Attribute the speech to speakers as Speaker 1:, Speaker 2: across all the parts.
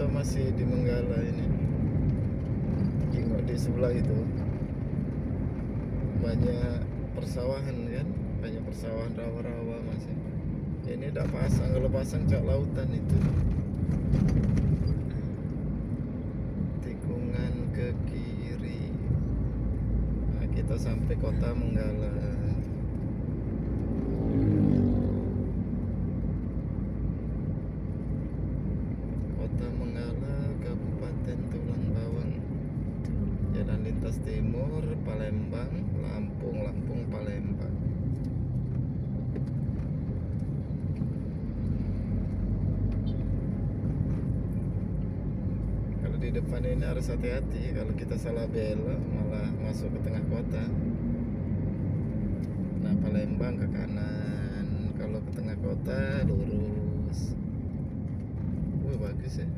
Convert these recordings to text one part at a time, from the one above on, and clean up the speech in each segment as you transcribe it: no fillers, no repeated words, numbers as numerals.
Speaker 1: kita masih di Menggala ini. Tengok di sebelah itu banyak persawahan kan, banyak persawahan rawa-rawa masih. Ini udah pasang, kalau pasang cak lautan itu. Tikungan ke kiri. Nah, kita sampai kota Menggala. Kota Menggala, Kabupaten Tulang Bawang. Jalan lintas timur, Palembang, Lampung, Palembang. Kalau di depan ini harus hati-hati, kalau kita salah belok malah masuk ke tengah kota. Nah, Palembang ke kanan, kalau ke tengah kota lurus. Wih, bagus ya.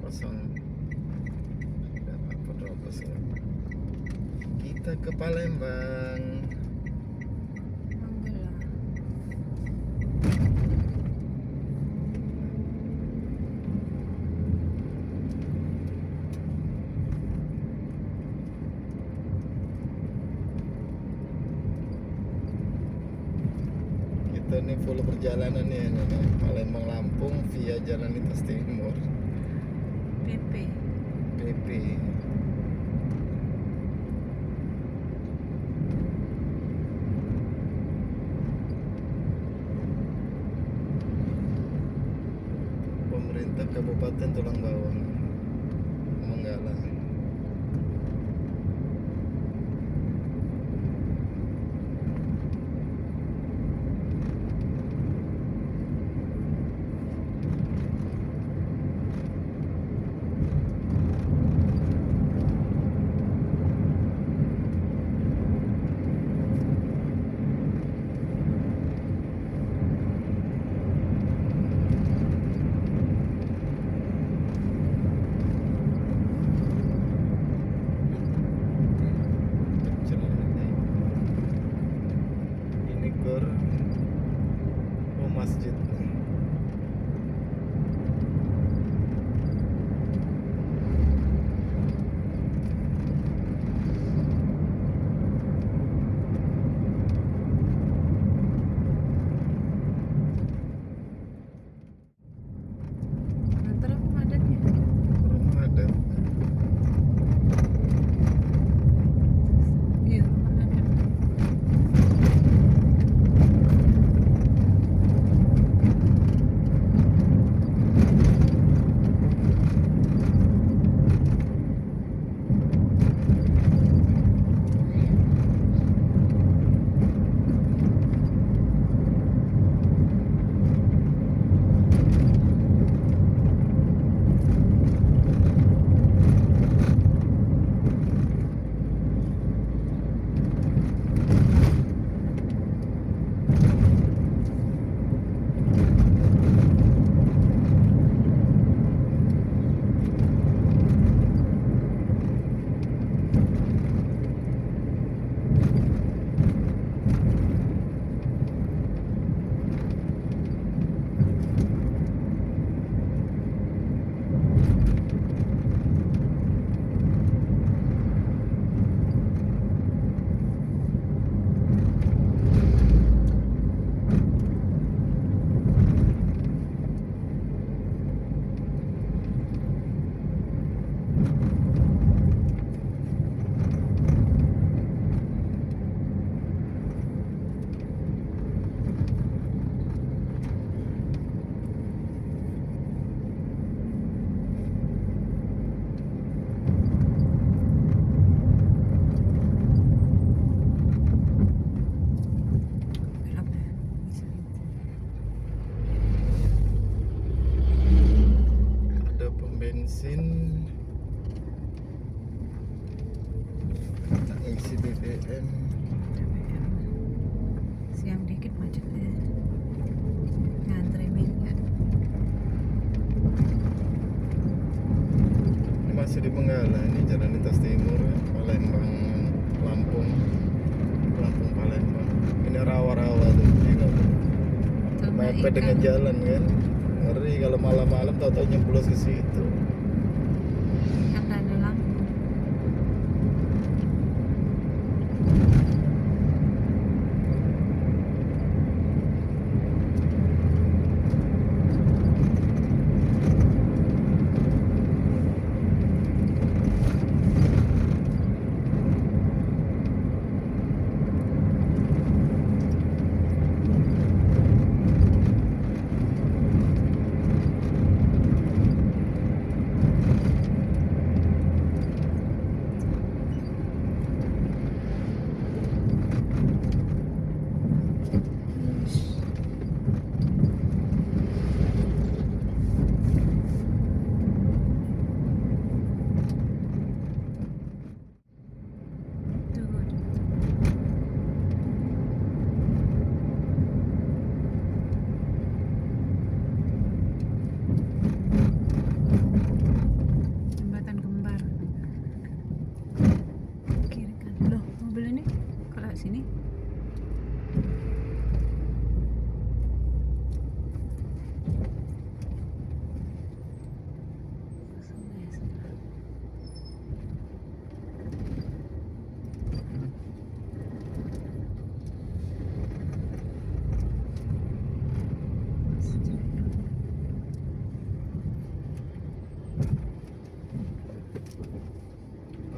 Speaker 1: Kosong. Tidak apa terobos ya. Kita ke Palembang. Kita nih full perjalanan ya, ini Palembang Lampung via jalan lintas timur. PP. Pemerintah Kabupaten Tulang Bawang, Menggala. Masjid. Rumah adat.
Speaker 2: Iya, rumah adat.
Speaker 1: mepet dengan jalan kan. Ngeri kalau malam-malam tahu-tahu nyeblos ke situ.
Speaker 2: Kan nggak ada lampu. Jembatan kembar. Kiri kan. Loh, mobil ini kalau sini.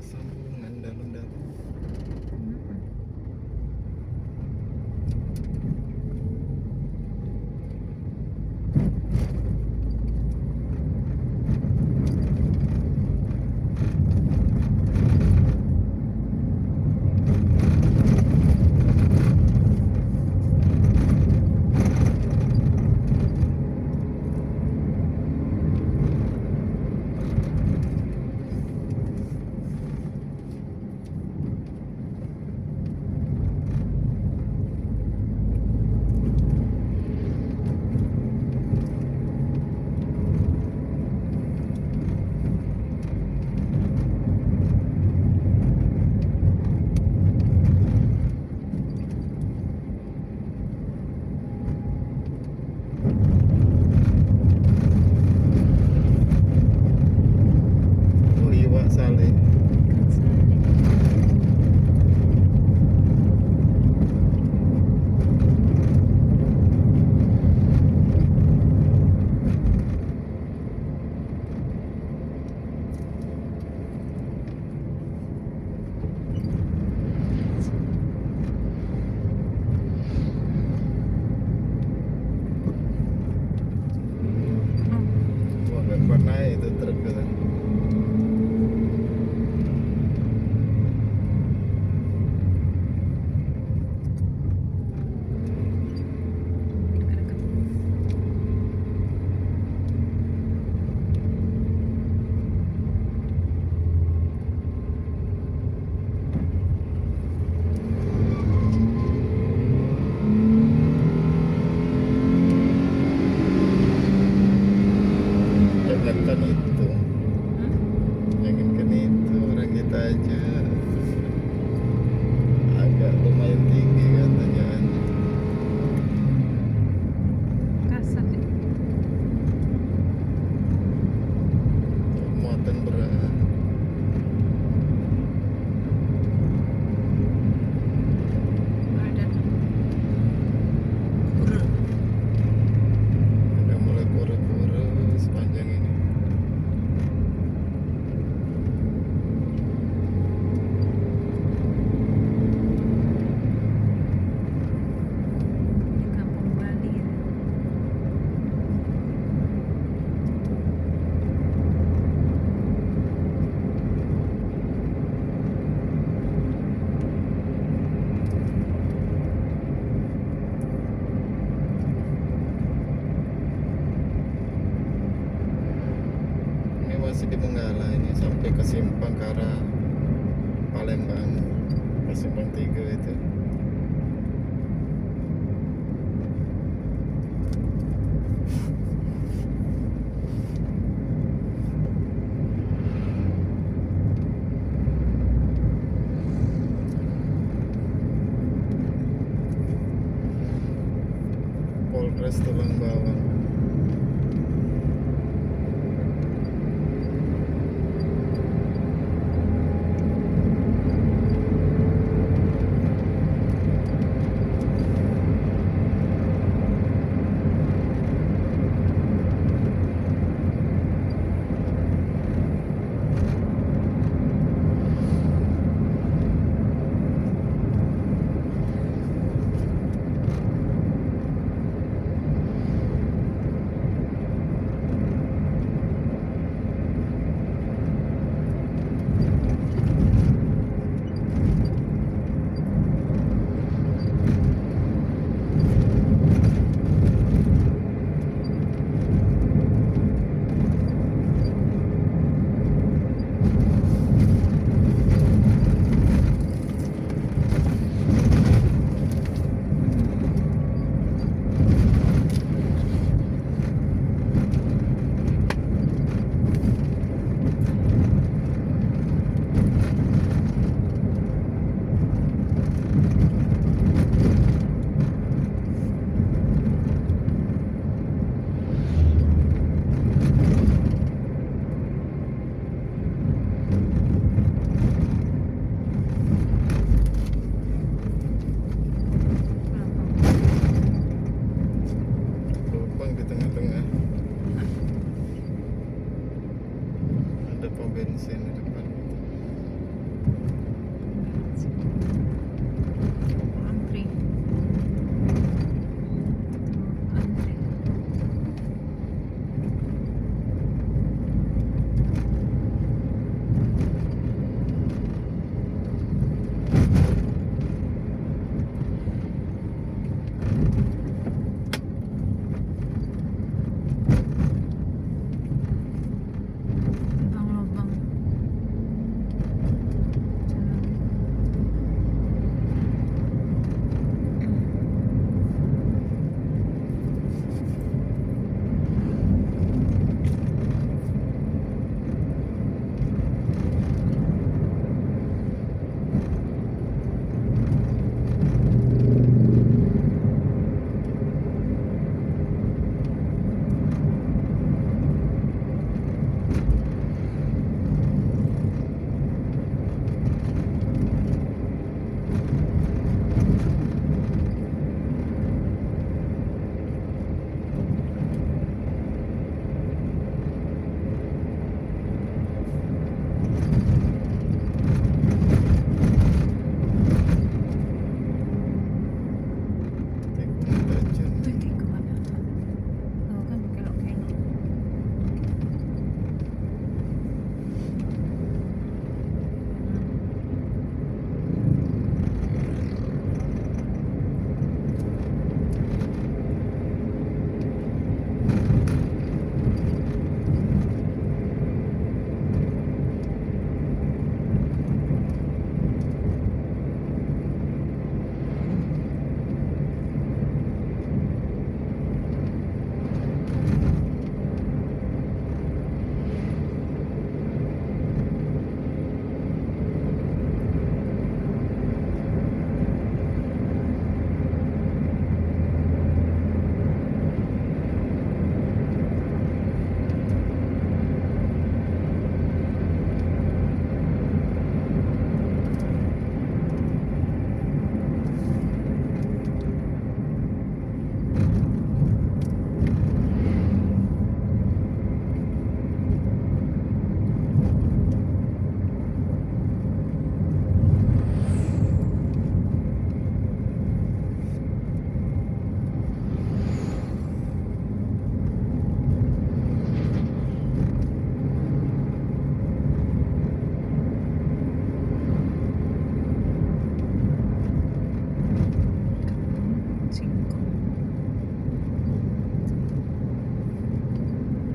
Speaker 1: Sambungan dalam-dalam. bekas tulang bawang. Lubang di tengah-tengah. Ada pom bensin di depan.
Speaker 2: Antri. Antri. Lubang-lubang. Jalan.
Speaker 1: Tikungan Dajun.
Speaker 2: Pergi ke mana? Tahu kan kelok-kelok. Singkong.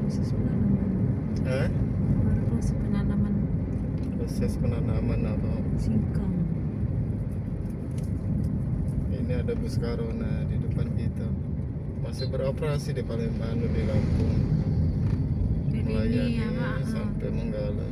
Speaker 2: Proses penanaman.
Speaker 1: Hah?
Speaker 2: Proses penanaman
Speaker 1: Proses penanaman apa?
Speaker 2: singkong.
Speaker 1: Ini ada bus Karona di depan kita. Masih beroperasi di Palembang di Lampung.
Speaker 2: Jadi ini
Speaker 1: Melayani
Speaker 2: ya Pak.
Speaker 1: sampai Manggala.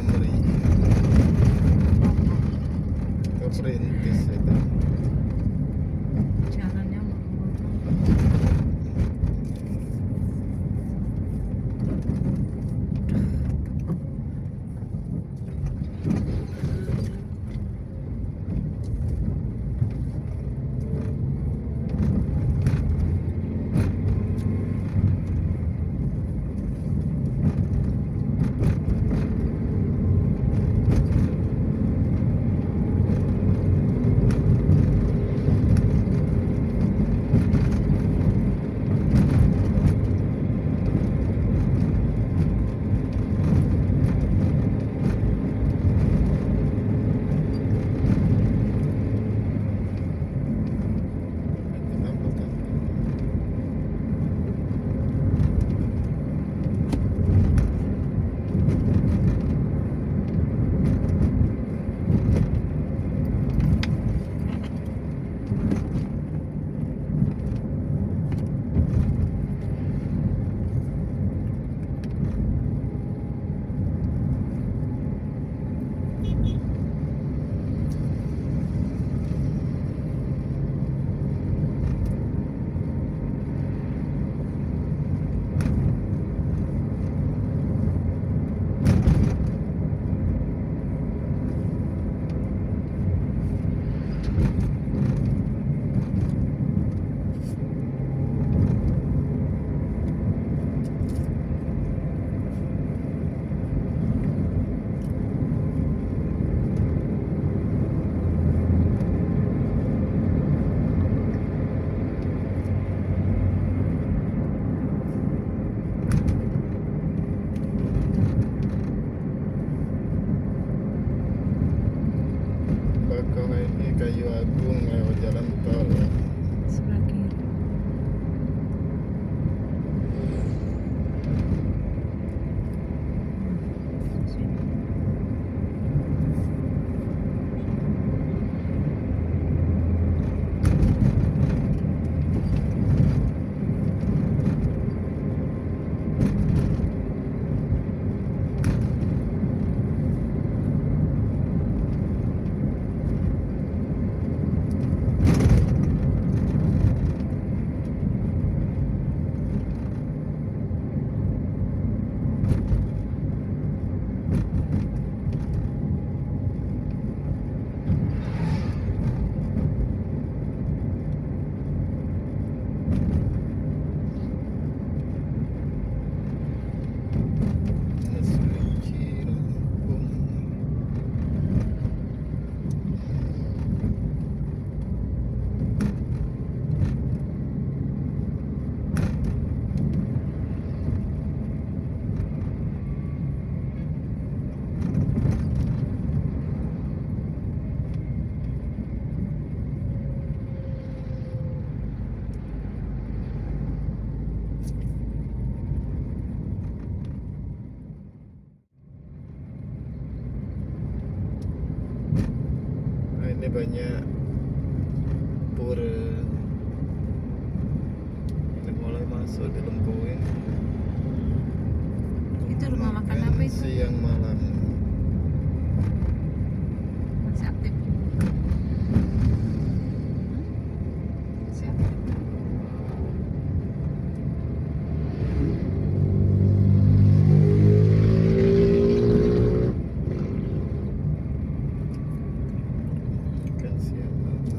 Speaker 1: Damri ke Perintis itu.
Speaker 2: Jalannya mau
Speaker 1: Bakauheni Kayu Agung lewat jalan tol ya.
Speaker 2: sebelah kiri. Sini.
Speaker 1: Mesuji Lampung. Nah, ini banyak pura. Ini mulai masuk di Lempuing.
Speaker 2: Itu rumah makan apa itu?
Speaker 1: Siang malam.
Speaker 2: Masih aktif. Masih aktif.
Speaker 1: Makan siang malam.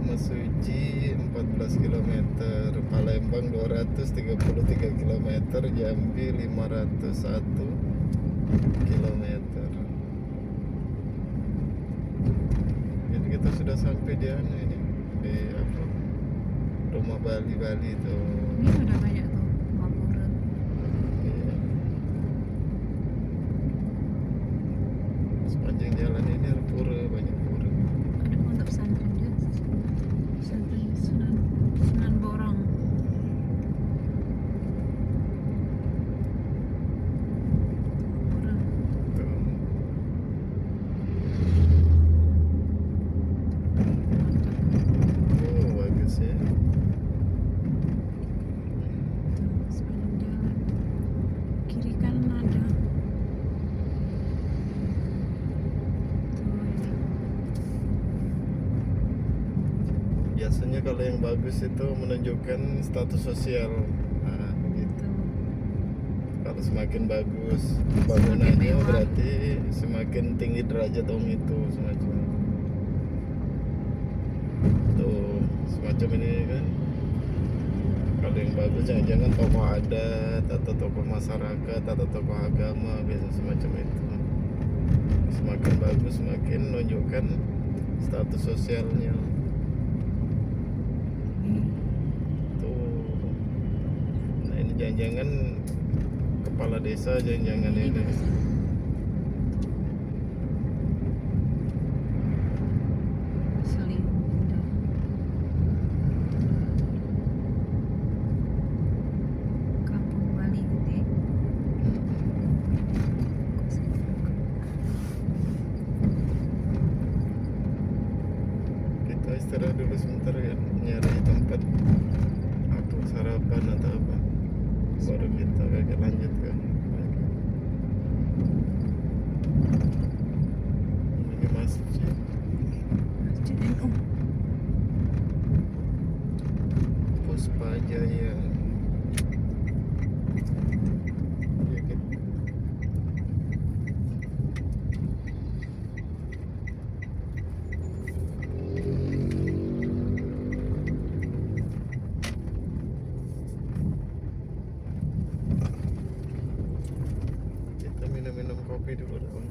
Speaker 1: Mesuji 14 km, Palembang 233 km, Jambi 501 km. Jadi kita sudah sampai di anu ini, di apa? rumah Bali tuh.
Speaker 2: Ini udah banyak tuh rumah pura.
Speaker 1: Iya. Sepanjang jalan ini ada pura, banyak pura.
Speaker 2: Ada pondok pesantren juga. Pesantren Sunan Borong. Pura.
Speaker 1: Tuh. Oh, bagus ya.
Speaker 2: Tuh, sepanjang jalan. Kiri kanan ada. Tuh ini.
Speaker 1: Biasanya kalau yang bagus itu menunjukkan status sosial. Nah, gitu.
Speaker 2: Tuh.
Speaker 1: Kalau semakin bagus bangunannya
Speaker 2: mewah.
Speaker 1: berarti semakin tinggi derajat orang itu semacam. Tuh, semacam ini kan. Kalau yang bagus jangan-jangan tokoh adat atau tokoh masyarakat atau tokoh agama, biasa semacam itu. Semakin bagus semakin menunjukkan status sosialnya. Tuh. Nah, ini jangan-jangan kepala desa, jangan-jangan ini.
Speaker 2: bagus. Saling indah. Kampung Bali gede.
Speaker 1: Kita istirahat dulu sebentar ya, nyari tempat atau sarapan atau apa, baru kita agak lanjutkan. Ini masjid
Speaker 2: Masjid NU.
Speaker 1: Puspajaya. Ya, kita minum-minum kopi dulu dong.